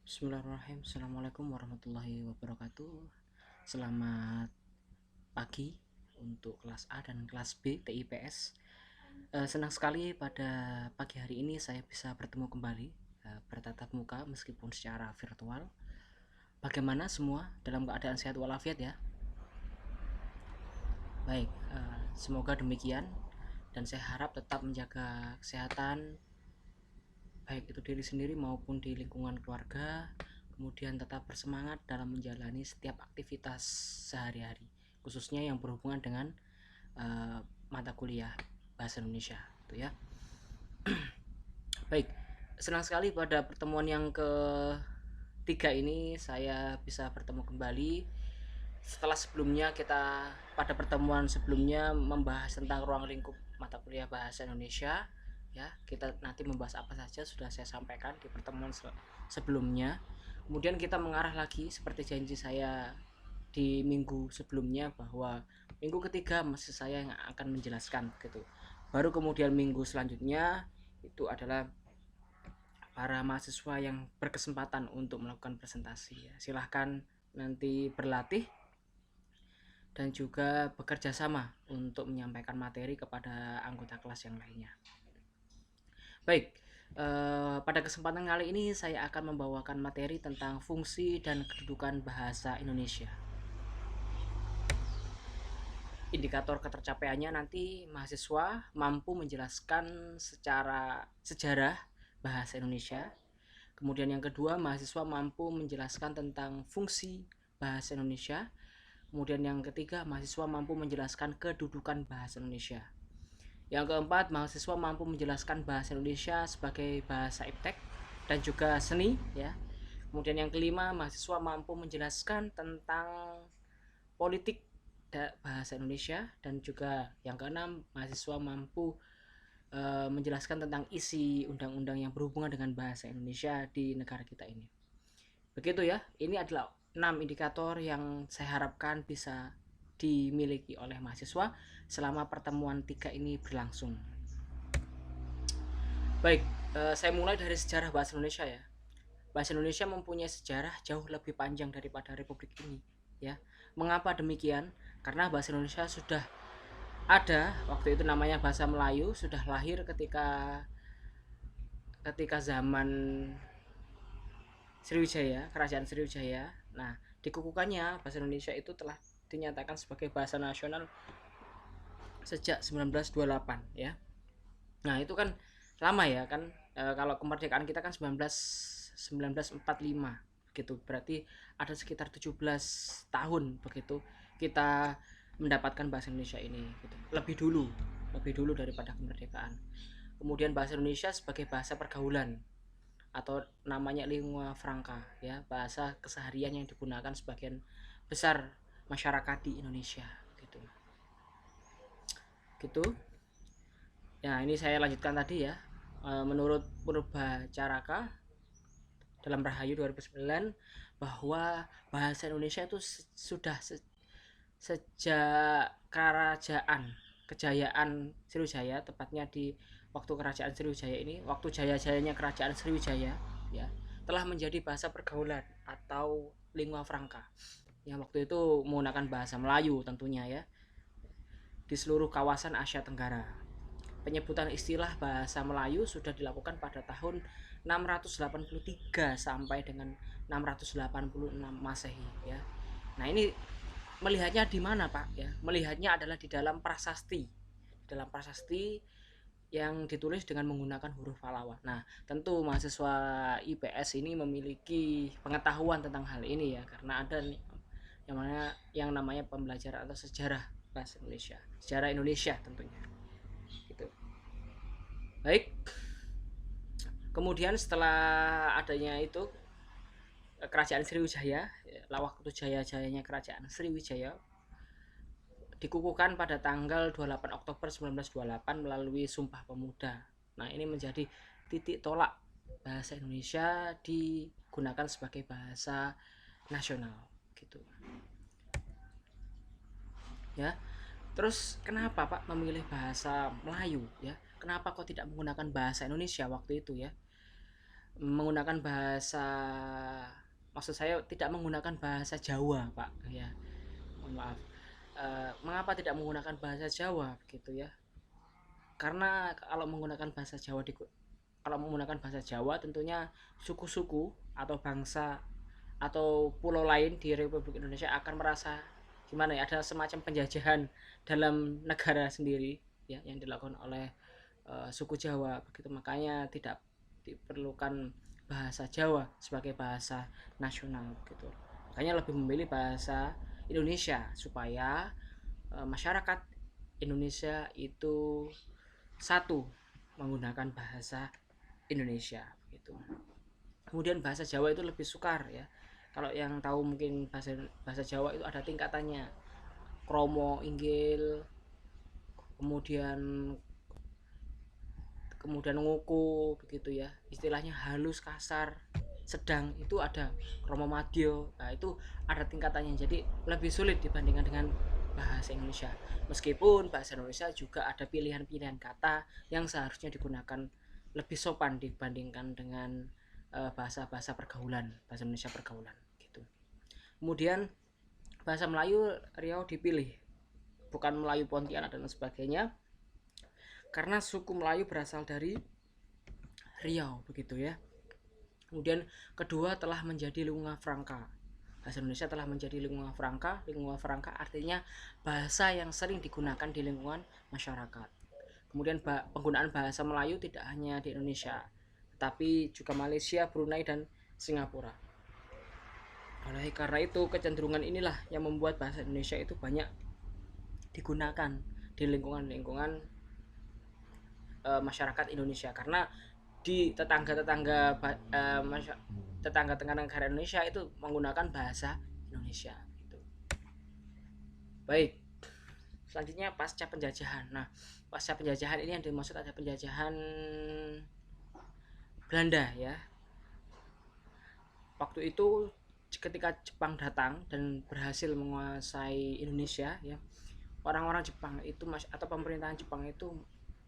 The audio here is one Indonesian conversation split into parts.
Bismillahirrahmanirrahim. Assalamualaikum warahmatullahi wabarakatuh. Selamat pagi untuk kelas A dan kelas B TIPS. Senang sekali pada pagi hari ini saya bisa bertemu kembali bertatap muka meskipun secara virtual. Bagaimana semua dalam keadaan sehat walafiat ya? Baik, semoga demikian dan saya harap tetap menjaga kesehatan baik itu diri sendiri maupun di lingkungan keluarga, kemudian tetap bersemangat dalam menjalani setiap aktivitas sehari-hari, khususnya yang berhubungan dengan mata kuliah bahasa Indonesia, itu ya. Baik, senang sekali pada pertemuan yang ketiga ini saya bisa bertemu kembali setelah sebelumnya kita pada pertemuan sebelumnya membahas tentang ruang lingkup mata kuliah bahasa Indonesia ya. Kita nanti membahas apa saja sudah saya sampaikan di pertemuan sebelumnya. Kemudian kita mengarah lagi seperti janji saya di minggu sebelumnya bahwa minggu ketiga masih saya yang akan menjelaskan gitu. Baru kemudian minggu selanjutnya itu adalah para mahasiswa yang berkesempatan untuk melakukan presentasi ya. Silahkan nanti berlatih dan juga bekerja sama untuk menyampaikan materi kepada anggota kelas yang lainnya. Baik, pada kesempatan kali ini saya akan membawakan materi tentang fungsi dan kedudukan bahasa Indonesia. Indikator ketercapaiannya nanti mahasiswa mampu menjelaskan secara sejarah bahasa Indonesia. Kemudian yang kedua, mahasiswa mampu menjelaskan tentang fungsi bahasa Indonesia. Kemudian yang ketiga, mahasiswa mampu menjelaskan kedudukan bahasa Indonesia. Yang keempat, mahasiswa mampu menjelaskan bahasa Indonesia sebagai bahasa iptek dan juga seni ya. Kemudian yang kelima, mahasiswa mampu menjelaskan tentang politik bahasa Indonesia, dan juga yang keenam, mahasiswa mampu menjelaskan tentang isi undang-undang yang berhubungan dengan bahasa Indonesia di negara kita ini. Begitu ya, ini adalah 6 indikator yang saya harapkan bisa dimiliki oleh mahasiswa selama pertemuan 3 ini berlangsung. Baik, saya mulai dari sejarah bahasa Indonesia ya. Bahasa Indonesia mempunyai sejarah jauh lebih panjang daripada Republik ini ya. Mengapa demikian? Karena bahasa Indonesia sudah ada waktu itu namanya bahasa Melayu, sudah lahir ketika zaman Sriwijaya, Kerajaan Sriwijaya. Nah, dikukuhkannya bahasa Indonesia itu telah dinyatakan sebagai bahasa nasional sejak 1928 ya. Nah, itu kan lama ya kan, kalau kemerdekaan kita kan 1945 gitu. Berarti ada sekitar 17 tahun begitu kita mendapatkan bahasa Indonesia ini gitu. Lebih dulu daripada kemerdekaan. Kemudian bahasa Indonesia sebagai bahasa pergaulan atau namanya lingua franca ya, bahasa keseharian yang digunakan sebagian besar masyarakat di Indonesia gitu. Gitu. Ya, ini saya lanjutkan tadi ya. Menurut Purba Caraka dalam Rahayu 2009 bahwa bahasa Indonesia itu sudah sejak kerajaan kejayaan Sriwijaya, tepatnya di waktu kerajaan Sriwijaya ini, waktu jaya-jayanya kerajaan Sriwijaya ya, telah menjadi bahasa pergaulan atau lingua franca yang waktu itu menggunakan bahasa Melayu tentunya ya di seluruh kawasan Asia Tenggara. Penyebutan istilah bahasa Melayu sudah dilakukan pada tahun 683 sampai dengan 686 Masehi ya. Nah, ini melihatnya di mana Pak ya? Melihatnya adalah di dalam prasasti. Dalam prasasti yang ditulis dengan menggunakan huruf Pallawa. Nah, tentu mahasiswa IPS ini memiliki pengetahuan tentang hal ini ya, karena ada yang namanya pembelajaran atau sejarah bahasa Indonesia, sejarah Indonesia tentunya. Gitu. Baik. Kemudian setelah adanya itu kerajaan Sriwijaya, waktu jaya-jayanya kerajaan Sriwijaya dikukuhkan pada tanggal 28 Oktober 1928 melalui Sumpah Pemuda. Nah, ini menjadi titik tolak bahasa Indonesia digunakan sebagai bahasa nasional gitu. Ya. Terus kenapa Pak memilih bahasa Melayu ya? Kenapa kok tidak menggunakan bahasa Indonesia waktu itu ya? menggunakan bahasa, maksud saya tidak menggunakan bahasa Jawa, Pak, ya. Mohon maaf. Mengapa tidak menggunakan bahasa Jawa gitu ya? Karena kalau menggunakan bahasa Jawa tentunya suku-suku atau bangsa atau pulau lain di Republik Indonesia akan merasa gimana ya, ada semacam penjajahan dalam negara sendiri ya yang dilakukan oleh suku Jawa begitu. Makanya tidak diperlukan bahasa Jawa sebagai bahasa nasional gitu. Makanya lebih memilih bahasa Indonesia supaya masyarakat Indonesia itu satu menggunakan bahasa Indonesia gitu. Kemudian bahasa Jawa itu lebih sukar ya. Kalau yang tahu mungkin bahasa bahasa Jawa itu ada tingkatannya. Kromo, inggil, kemudian kemudian nguku begitu ya. Istilahnya halus, kasar, sedang itu ada kromo madyo. Nah, itu ada tingkatannya. Jadi lebih sulit dibandingkan dengan bahasa Indonesia. Meskipun bahasa Indonesia juga ada pilihan-pilihan kata yang seharusnya digunakan lebih sopan dibandingkan dengan bahasa-bahasa pergaulan, bahasa Indonesia pergaulan gitu. Kemudian bahasa Melayu Riau dipilih, bukan Melayu Pontianak dan sebagainya, karena suku Melayu berasal dari Riau begitu ya. Kemudian kedua telah menjadi lingua franca. Bahasa Indonesia telah menjadi lingua franca. Lingua franca artinya bahasa yang sering digunakan di lingkungan masyarakat. Kemudian penggunaan bahasa Melayu tidak hanya di Indonesia, tetapi juga Malaysia, Brunei, dan Singapura. Oleh karena itu, kecenderungan inilah yang membuat bahasa Indonesia itu banyak digunakan di lingkungan-lingkungan masyarakat Indonesia, karena di tetangga-tetangga negara Indonesia itu menggunakan bahasa Indonesia gitu. Baik, selanjutnya pasca penjajahan. Nah, pasca penjajahan ini yang dimaksud ada penjajahan Belanda ya. Waktu itu ketika Jepang datang dan berhasil menguasai Indonesia ya, orang-orang Jepang itu atau pemerintahan Jepang itu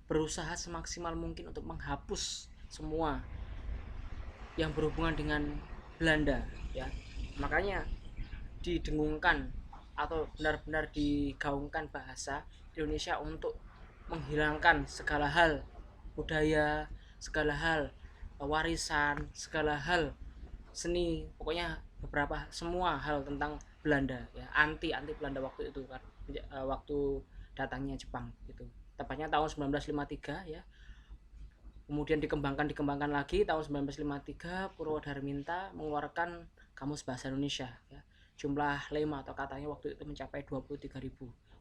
berusaha semaksimal mungkin untuk menghapus semua yang berhubungan dengan Belanda ya. Makanya didengungkan atau benar-benar digaungkan bahasa Indonesia untuk menghilangkan segala hal budaya, segala hal warisan, segala hal seni, pokoknya beberapa semua hal tentang Belanda ya, anti Belanda waktu itu kan, waktu datangnya Jepang gitu. Tepatnya tahun 1953 ya. Kemudian dikembangkan lagi tahun 1953 Purwodarminta mengeluarkan Kamus Bahasa Indonesia ya. Jumlah lema atau katanya waktu itu mencapai 23.000.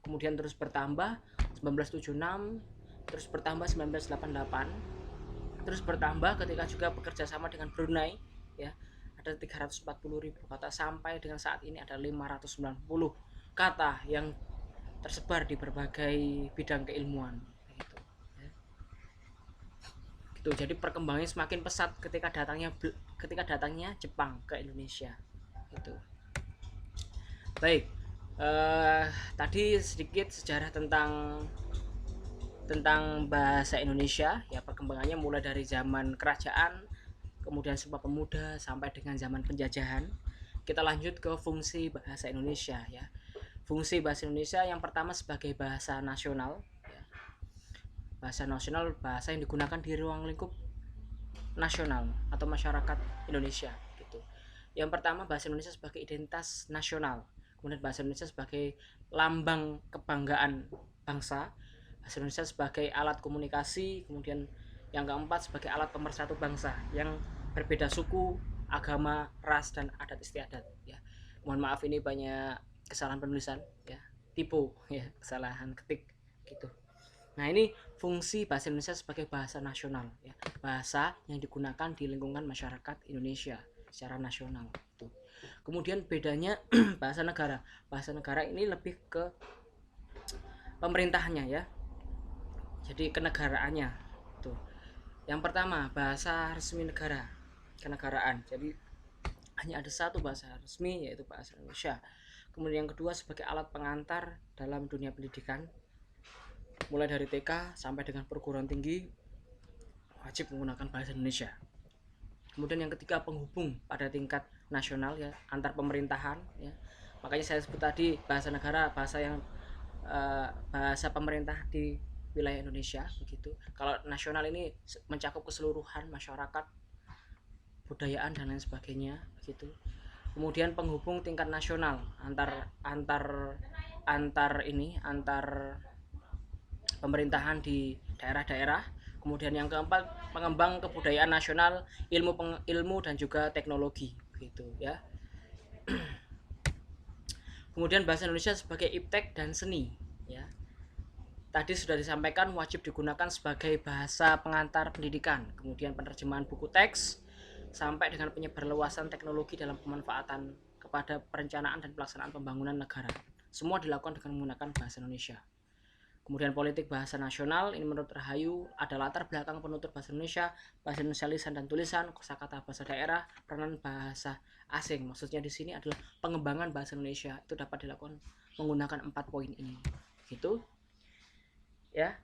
Kemudian terus bertambah 1976, terus bertambah 1988, terus bertambah ketika juga bekerja sama dengan Brunei ya, ada 340.000 kata, sampai dengan saat ini ada 590 kata yang tersebar di berbagai bidang keilmuan gitu. Gitu. Jadi perkembangannya semakin pesat ketika datangnya Jepang ke Indonesia gitu. Baik, tadi sedikit sejarah tentang bahasa Indonesia ya, perkembangannya mulai dari zaman kerajaan, kemudian Sumpah Pemuda sampai dengan zaman penjajahan. Kita lanjut ke fungsi bahasa Indonesia ya. Fungsi bahasa Indonesia yang pertama sebagai bahasa nasional ya. Bahasa nasional, bahasa yang digunakan di ruang lingkup nasional atau masyarakat Indonesia gitu. Yang pertama bahasa Indonesia sebagai identitas nasional, kemudian bahasa Indonesia sebagai lambang kebanggaan bangsa, bahasa Indonesia sebagai alat komunikasi, kemudian yang keempat sebagai alat pemersatu bangsa yang berbeda suku, agama, ras, dan adat istiadat ya. Mohon maaf ini banyak kesalahan penulisan ya, typo ya, kesalahan ketik gitu. Nah, ini fungsi bahasa Indonesia sebagai bahasa nasional ya, bahasa yang digunakan di lingkungan masyarakat Indonesia secara nasional gitu. Kemudian bedanya bahasa negara. Bahasa negara ini lebih ke pemerintahnya ya, jadi kenegaraannya tuh. Yang pertama bahasa resmi negara, kenegaraan, jadi hanya ada satu bahasa resmi yaitu bahasa Indonesia. Kemudian yang kedua sebagai alat pengantar dalam dunia pendidikan, mulai dari TK sampai dengan perguruan tinggi wajib menggunakan bahasa Indonesia. Kemudian yang ketiga, penghubung pada tingkat nasional ya, antar pemerintahan ya. Makanya saya sebut tadi bahasa negara, bahasa yang bahasa pemerintah di wilayah Indonesia begitu. Kalau nasional ini mencakup keseluruhan masyarakat, budayaan dan lain sebagainya begitu. Kemudian penghubung tingkat nasional antar antar antar pemerintahan di daerah-daerah. Kemudian yang keempat, pengembang kebudayaan nasional, ilmu dan juga teknologi begitu ya. Kemudian bahasa Indonesia sebagai iptek dan seni ya. Tadi sudah disampaikan wajib digunakan sebagai bahasa pengantar pendidikan, kemudian penerjemahan buku teks, sampai dengan penyebarluasan teknologi dalam pemanfaatan kepada perencanaan dan pelaksanaan pembangunan negara. Semua dilakukan dengan menggunakan bahasa Indonesia. Kemudian politik bahasa nasional, ini menurut Rahayu ada latar belakang penutur bahasa Indonesia lisan dan tulisan, kosakata bahasa daerah, peranan bahasa asing. Maksudnya di sini adalah pengembangan bahasa Indonesia itu dapat dilakukan menggunakan 4 poin ini. Gitu. Ya.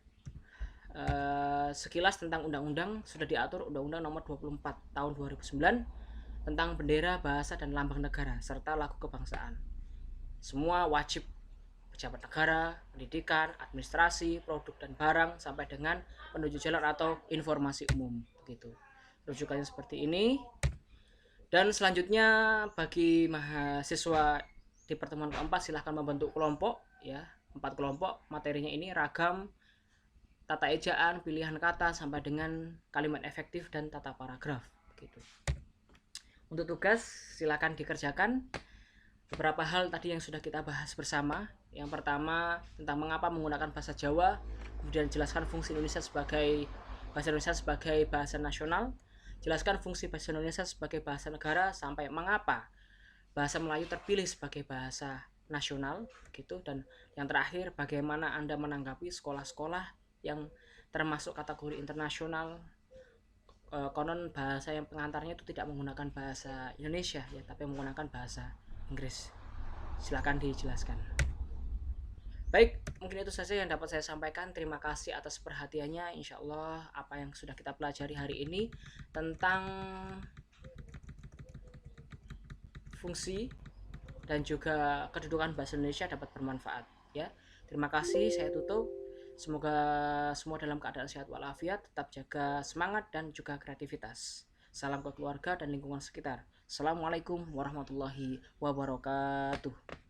Sekilas tentang undang-undang sudah diatur Undang-Undang Nomor 24 Tahun 2009 tentang bendera, bahasa dan lambang negara serta lagu kebangsaan. Semua wajib pejabat negara, pendidikan, administrasi, produk dan barang sampai dengan penuju jalan atau informasi umum begitu. Rujukannya seperti ini. Dan selanjutnya bagi mahasiswa di pertemuan keempat silahkan membentuk kelompok ya, 4 kelompok. Materinya ini ragam, tata ejaan, pilihan kata sampai dengan kalimat efektif dan tata paragraf begitu. Untuk tugas silakan dikerjakan. Beberapa hal tadi yang sudah kita bahas bersama. Yang pertama tentang mengapa menggunakan bahasa Jawa, kemudian jelaskan fungsi Indonesia sebagai bahasa nasional, jelaskan fungsi bahasa Indonesia sebagai bahasa negara, sampai mengapa bahasa Melayu terpilih sebagai bahasa nasional gitu. Dan yang terakhir, bagaimana Anda menanggapi sekolah-sekolah yang termasuk kategori internasional konon bahasa yang pengantarnya itu tidak menggunakan bahasa Indonesia ya, tapi menggunakan bahasa Inggris. Silakan dijelaskan. Baik, mungkin itu saja yang dapat saya sampaikan. Terima kasih atas perhatiannya. Insya Allah apa yang sudah kita pelajari hari ini tentang fungsi dan juga kedudukan bahasa Indonesia dapat bermanfaat ya. Terima kasih, saya tutup. Semoga semua dalam keadaan sehat walafiat, tetap jaga semangat dan juga kreativitas. Salam ke keluarga dan lingkungan sekitar. Assalamualaikum warahmatullahi wabarakatuh.